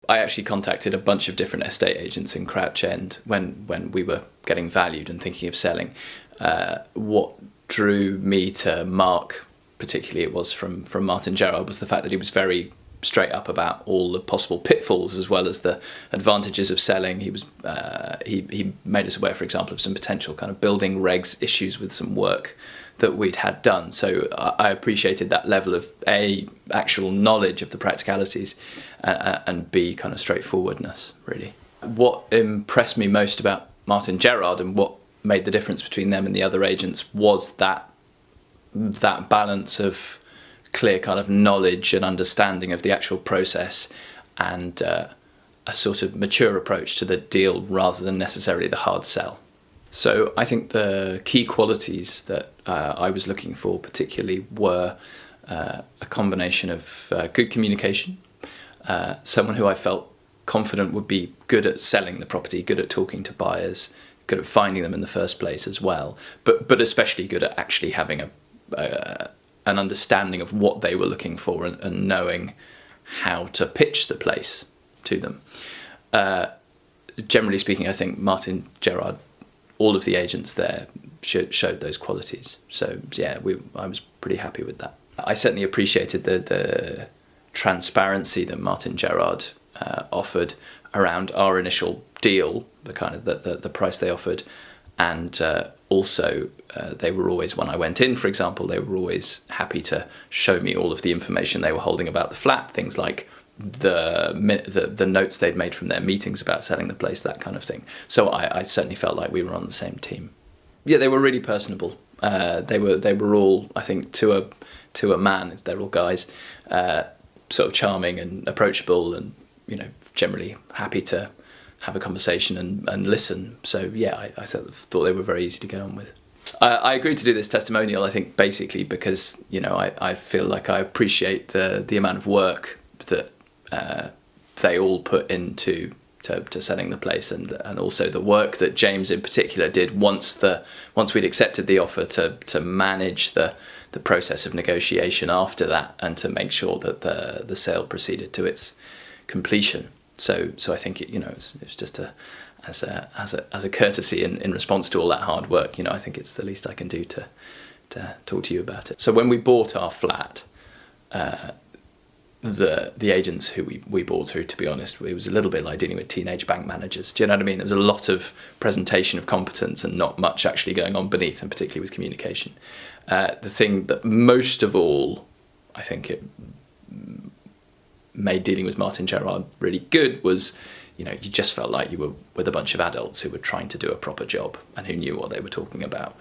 I actually contacted a bunch of different estate agents in Crouch End when we were getting valued and thinking of selling. What drew me to Mark, particularly it was from Martin Gerrard, was the fact that he was very straight up about all the possible pitfalls as well as the advantages of selling. He made us aware, for example, of some potential kind of building regs issues with some work that we'd had done. So I appreciated that level of A, actual knowledge of the practicalities, and B, kind of straightforwardness, really. What impressed me most about Martin Gerrard and what made the difference between them and the other agents was that balance of clear kind of knowledge and understanding of the actual process, and a sort of mature approach to the deal rather than necessarily the hard sell. So I think the key qualities that I was looking for particularly were a combination of good communication, someone who I felt confident would be good at selling the property, good at talking to buyers, good at finding them in the first place as well, but especially good at actually having an understanding of what they were looking for and knowing how to pitch the place to them. Generally speaking, I think Martin Gerrard, all of the agents there showed those qualities. So yeah, I was pretty happy with that. I certainly appreciated the transparency that Martin Gerrard offered around our initial deal, the kind of the price they offered, and also they were always, when I went in, for example, they were always happy to show me all of the information they were holding about the flat, things like the notes they'd made from their meetings about selling the place, that kind of thing. So I certainly felt like we were on the same team. Yeah, they were really personable. They were all, I think, to a man, they're all guys, sort of charming and approachable, and generally happy to have a conversation and listen. So yeah, I thought they were very easy to get on with. I agreed to do this testimonial, I think, basically because I feel like I appreciate the amount of work that they all put into selling the place, and also the work that James in particular did once we'd accepted the offer to manage the process of negotiation after that, and to make sure that the sale proceeded to its completion. So I think it was just as a courtesy in response to all that hard work. I think it's the least I can do to talk to you about it. So when we bought our flat, the agents who we bought through, to be honest, it was a little bit like dealing with teenage bank managers. Do you know what I mean? There was a lot of presentation of competence and not much actually going on beneath, and particularly with communication. The thing that most of all, I think it made dealing with Martin Gerrard really good was, you just felt like you were with a bunch of adults who were trying to do a proper job and who knew what they were talking about.